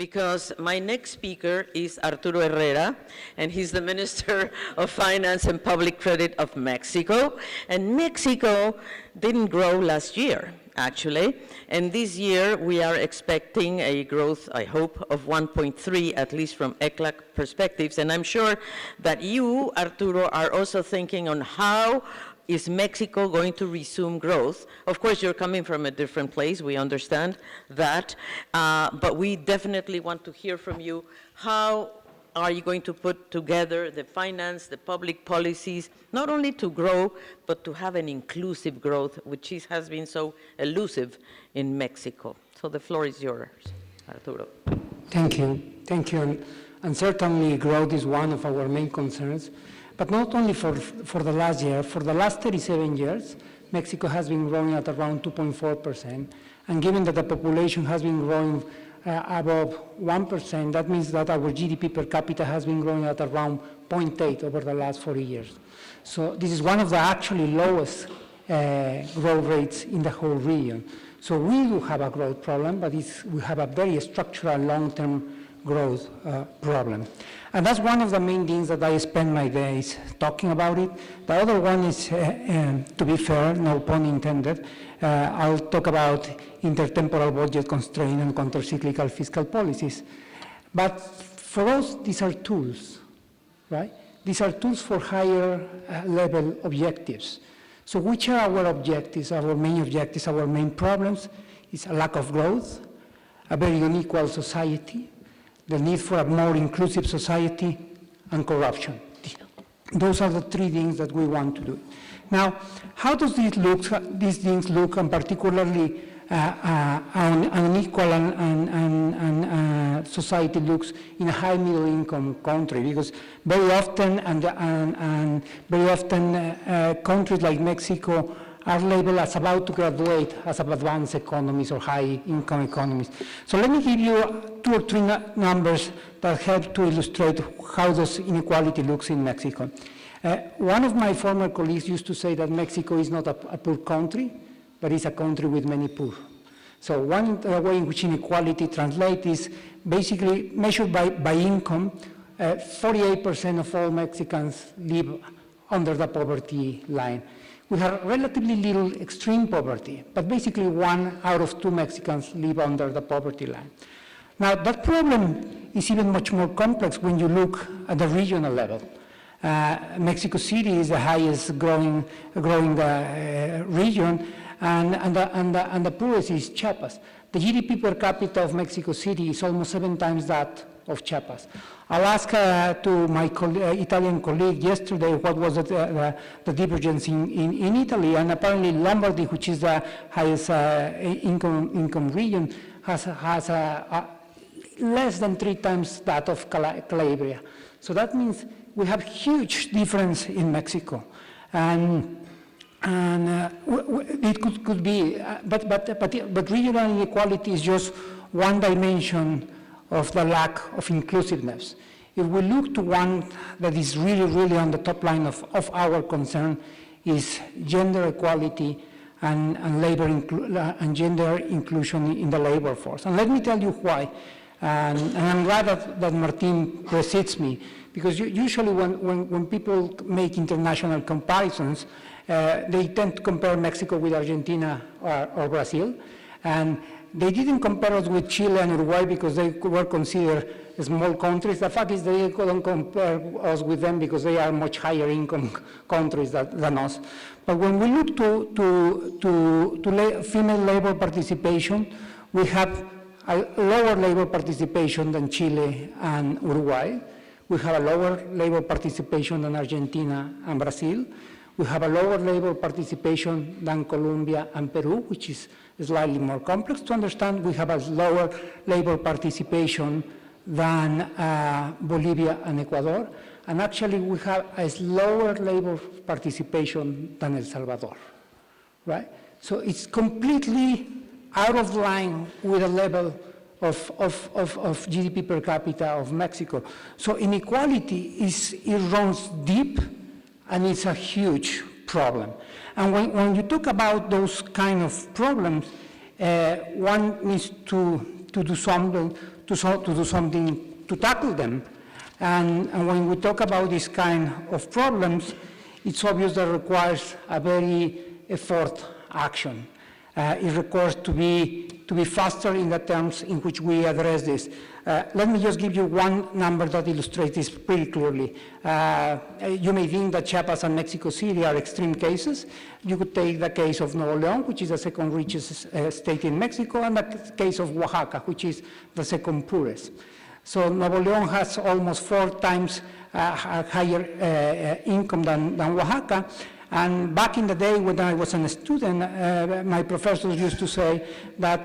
because my next speaker is Arturo Herrera, and he's the Minister of Finance and Public Credit of Mexico. And Mexico didn't grow last year, actually. And this year, we are expecting a growth, I hope, of 1.3, at least from ECLAC perspectives. And I'm sure that you, Arturo, are also thinking on how is Mexico going to resume growth? Of course, you're coming from a different place. We understand that. But we definitely want to hear from you. How are you going to put together the finance, the public policies, not only to grow, but to have an inclusive growth, which has been so elusive in Mexico? So the floor is yours, Arturo. Thank you. Thank you. And certainly growth is one of our main concerns. But not only for the last year, for the last 37 years, Mexico has been growing at around 2.4%. And given that the population has been growing above 1%, that means that our GDP per capita has been growing at around 0.8 over the last 40 years. So this is one of the actually lowest growth rates in the whole region. So we do have a growth problem, but we have a very structural long-term growth problem. And that's one of the main things that I spend my days talking about it. The other one is, to be fair, no pun intended, I'll talk about intertemporal budget constraint and countercyclical fiscal policies. But for us, these are tools, right? These are tools for higher level objectives. So which are our objectives, our main problems? Is a lack of growth, a very unequal society, the need for a more inclusive society, and corruption. Those are the three things that we want to do. Now, how does these things look, and particularly an unequal and society looks in a high middle income country? Because very often, countries like Mexico are labeled as about to graduate as advanced economies or high income economies. So let me give you 2 or 3 numbers that help to illustrate how this inequality looks in Mexico. One of my former colleagues used to say that Mexico is not a poor country, but it's a country with many poor. So one way in which inequality translates is basically measured by income. 48% of all Mexicans live under the poverty line. We have relatively little extreme poverty, but basically 1 out of 2 Mexicans live under the poverty line. Now, that problem is even much more complex when you look at the regional level. Mexico City is the highest growing region, and the poorest is Chiapas. The GDP per capita of Mexico City is almost 7 times that of Chiapas. I'll ask to my Italian colleague yesterday what was the divergence in Italy, and apparently Lombardy, which is the highest income region, has less than 3 times that of Calabria. So that means we have huge difference in Mexico. And it could be, but regional inequality is just one dimension of the lack of inclusiveness. If we look to one that is really on the top line of our concern is gender equality and gender inclusion in the labor force. And let me tell you why. And I'm glad that Martin precedes me, because usually when people make international comparisons, they tend to compare Mexico with Argentina or Brazil. And they didn't compare us with Chile and Uruguay because they were considered small countries. The fact is they couldn't compare us with them because they are much higher income countries than us. But when we look to female labor participation, we have a lower labor participation than Chile and Uruguay. We have a lower labor participation than Argentina and Brazil. We have a lower labor participation than Colombia and Peru, which is slightly more complex to understand. We have a lower labor participation than Bolivia and Ecuador. And actually, we have a lower labor participation than El Salvador, right? So it's completely out of line with the level of GDP per capita of Mexico. So inequality it runs deep, and it's a huge problem. And when you talk about those kind of problems, one needs to do something to do something to tackle them. And when we talk about this kind of problems, it's obvious that it requires a very effort action. It requires to be faster in the terms in which we address this. Let me just give you one number that illustrates this pretty clearly. You may think that Chiapas and Mexico City are extreme cases. You could take the case of Nuevo León, which is the second richest state in Mexico, and the case of Oaxaca, which is the second poorest. So Nuevo León has almost 4 times higher income than Oaxaca. And back in the day when I was a student, my professors used to say that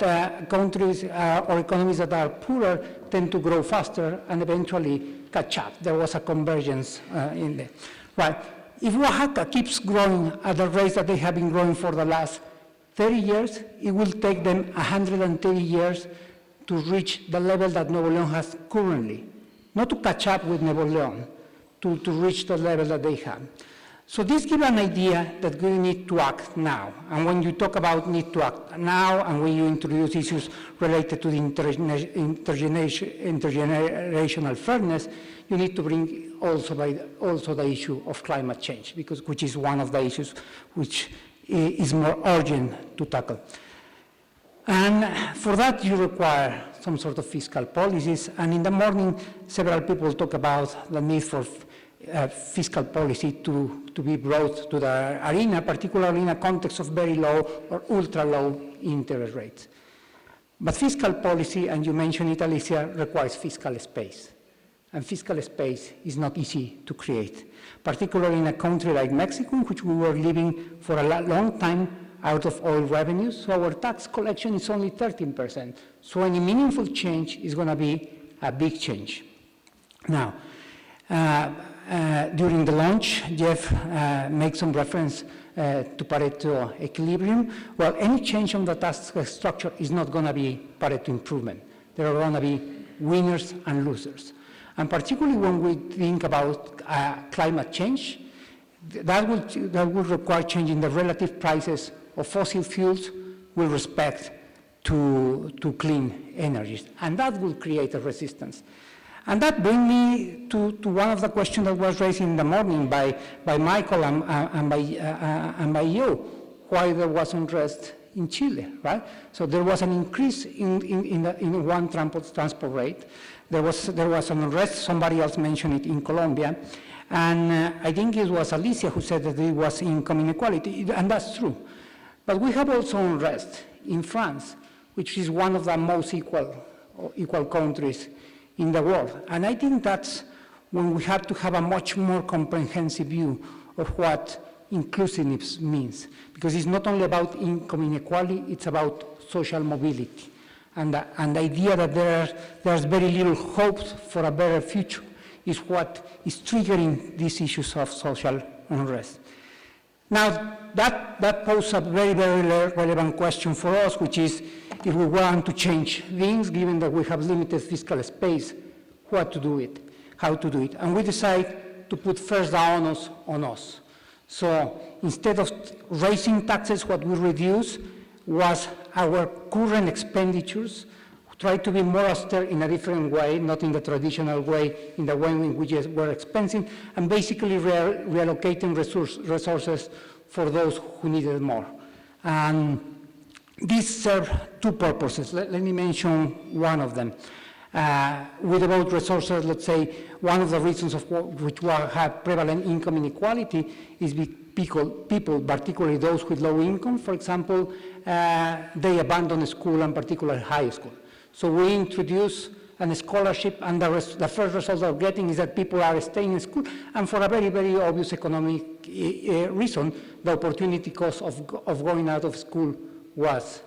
countries or economies that are poorer tend to grow faster and eventually catch up. There was a convergence in there. Right. If Oaxaca keeps growing at the rate that they have been growing for the last 30 years, it will take them 130 years to reach the level that Nuevo León has currently. Not to catch up with Nuevo León, to reach the level that they have. So this gives an idea that we need to act now. And when you talk about need to act now, and when you introduce issues related to the intergenerational fairness, you need to bring also the issue of climate change, which is one of the issues which is more urgent to tackle. And for that, you require some sort of fiscal policies. And in the morning, several people talk about the need for fiscal policy to be brought to the arena, particularly in a context of very low or ultra low interest rates. But fiscal policy, and you mentioned it, Alicia, requires fiscal space. And fiscal space is not easy to create, particularly in a country like Mexico, in which we were living for a long time out of oil revenues. So our tax collection is only 13%. So any meaningful change is going to be a big change. Now, during the lunch, Jeff made some reference to Pareto equilibrium. Well, any change on the tax structure is not going to be Pareto improvement. There are going to be winners and losers. And particularly when we think about climate change, that will require changing the relative prices of fossil fuels with respect to clean energies. And that will create a resistance. And that brings me to one of the questions that was raised in the morning by Michael and by you, why there was unrest in Chile, right? So there was an increase in one transport rate. There was an unrest, somebody else mentioned it, in Colombia. And I think it was Alicia who said that it was income inequality, and that's true. But we have also unrest in France, which is one of the most equal countries in the world. And I think that's when we have to have a much more comprehensive view of what inclusiveness means. Because it's not only about income inequality, it's about social mobility. And the idea that there's very little hope for a better future is what is triggering these issues of social unrest. Now, that poses a very, very relevant question for us, which is, if we want to change things, given that we have limited fiscal space, what to do it, how to do it. And we decide to put first the onus on us. So instead of raising taxes, what we reduced was our current expenditures, try to be more austere in a different way, not in the traditional way, in the way in which we're expensing, and basically reallocating resources for those who need it more. And these serve two purposes. Let me mention one of them. We devote resources, let's say, one of the reasons of which we have prevalent income inequality is people, particularly those with low income, for example, they abandon school, and particularly high school. So we introduce a scholarship, and the first result they're getting is that people are staying in school, and for a very, very obvious economic reason, the opportunity cost of going out of school was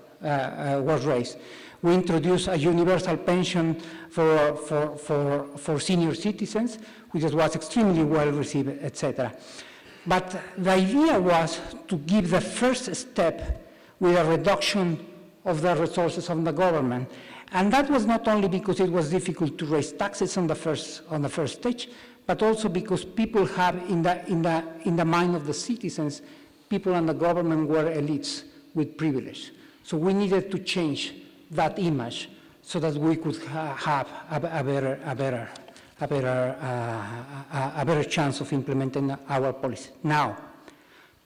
raised. We introduced a universal pension for senior citizens, which was extremely well received, etc. But the idea was to give the first step with a reduction of the resources of the government. And that was not only because it was difficult to raise taxes on the first stage, but also because people have in the mind of the citizens, people and the government were elites with privilege. So we needed to change that image so that we could have a better chance of implementing our policy. Now,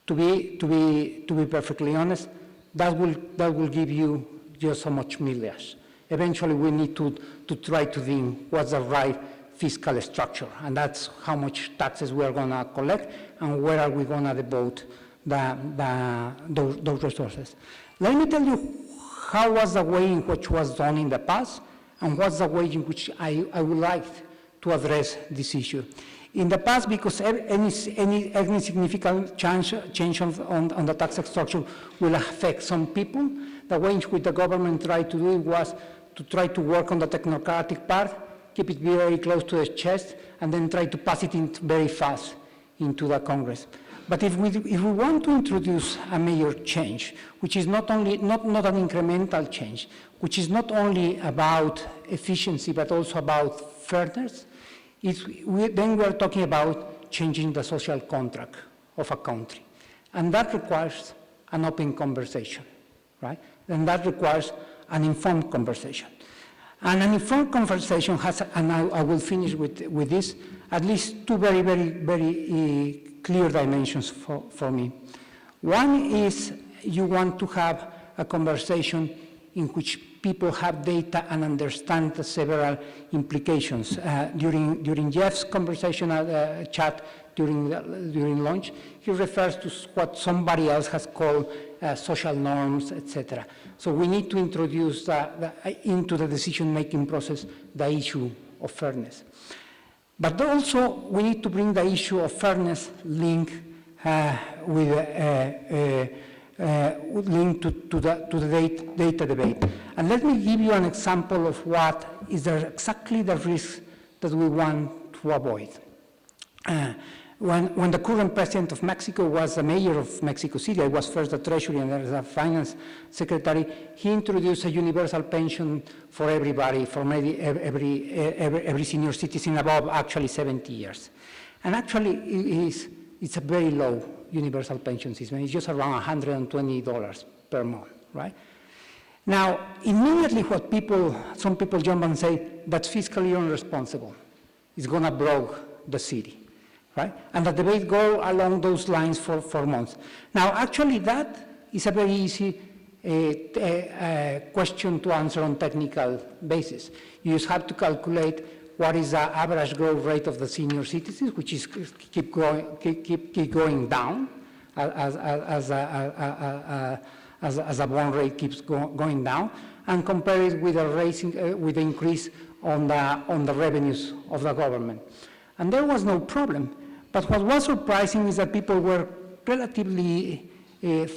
to be perfectly honest, that will give you just so much millions. Eventually, we need to try to think what's the right fiscal structure, and that's how much taxes we are going to collect and where are we going to devote those resources. Let me tell you how was the way in which was done in the past and what's the way in which I would like to address this issue. In the past, because any significant change on the tax structure will affect some people, the way in which the government tried to do it was to try to work on the technocratic part, keep it very close to the chest, and then try to pass it in very fast into the Congress. But if we want to introduce a major change, which is not an incremental change, which is not only about efficiency, but also about fairness, then we are talking about changing the social contract of a country. And that requires an open conversation, right? And that requires an informed conversation. And an informed conversation has, and I will finish with this, at least two very, very, very clear dimensions for me. One is you want to have a conversation in which people have data and understand the several implications. During Jeff's conversational chat during lunch, he refers to what somebody else has called social norms, etc. So we need to introduce into the decision-making process the issue of fairness. But also we need to bring the issue of fairness linked with linked to the data debate. And let me give you an example of what is exactly the risk that we want to avoid. When the current president of Mexico was the mayor of Mexico City, I was first the treasury and then the finance secretary, he introduced a universal pension for everybody, for every senior citizen above actually 70 years. And actually it's a very low universal pension system. It's just around $120 per month, right? Now, immediately some people jump and say, that's fiscally irresponsible. It's gonna broke the city. Right? And the debate go along those lines for months. Now, actually, that is a very easy question to answer on technical basis. You just have to calculate what is the average growth rate of the senior citizens, which is keep going down as the bond rate keeps going down, and compare it with with the increase on the revenues of the government. And there was no problem. But what was surprising is that people were relatively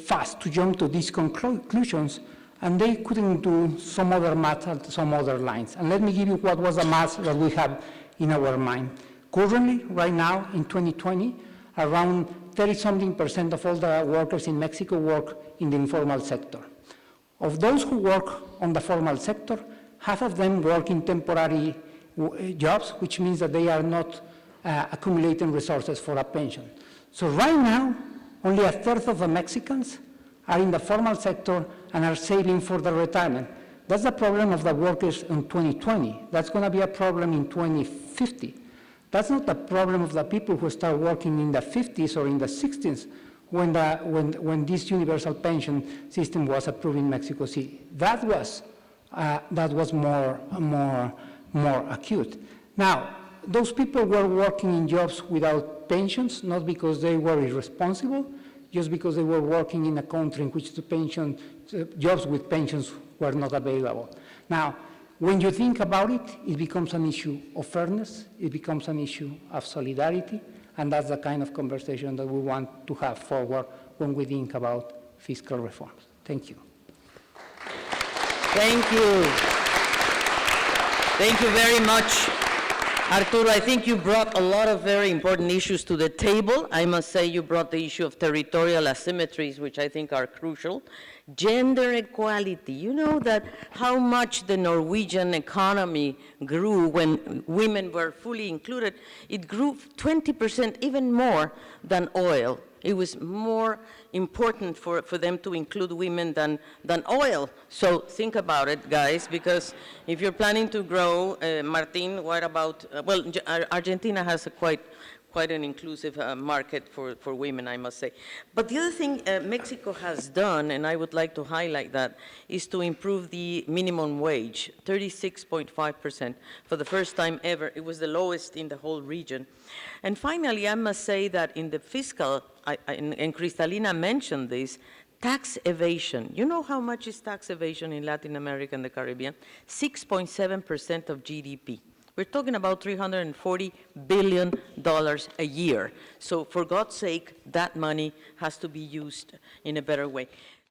fast to jump to these conclusions, and they couldn't do some other math at some other lines. And let me give you what was the math that we have in our mind. Currently, right now, in 2020, around 30-something% of all the workers in Mexico work in the informal sector. Of those who work on the formal sector, half of them work in temporary jobs, which means that they are not accumulating resources for a pension. So right now, only a third of the Mexicans are in the formal sector and are saving for their retirement. That's the problem of the workers in 2020. That's going to be a problem in 2050. That's not the problem of the people who start working in the 50s or in the 60s when this universal pension system was approved in Mexico City. That was more acute. Now, those people were working in jobs without pensions, not because they were irresponsible, just because they were working in a country in which jobs with pensions were not available. Now, when you think about it, it becomes an issue of fairness, it becomes an issue of solidarity, and that's the kind of conversation that we want to have forward when we think about fiscal reforms. Thank you. Thank you. Thank you very much, Arturo. I think you brought a lot of very important issues to the table. I must say you brought the issue of territorial asymmetries, which I think are crucial. Gender equality. You know that how much the Norwegian economy grew when women were fully included. It grew 20%, even more than oil it was more important for them to include women than oil. So think about it, guys, because if you're planning to grow, Martin, what about, Argentina has a quite an inclusive market for women, I must say. But the other thing Mexico has done, and I would like to highlight that, is to improve the minimum wage, 36.5%. For the first time ever, it was the lowest in the whole region. And finally, I must say that in the fiscal, and Cristalina mentioned this, tax evasion. You know how much is tax evasion in Latin America and the Caribbean? 6.7% of GDP. We're talking about $340 billion a year. So for God's sake, that money has to be used in a better way.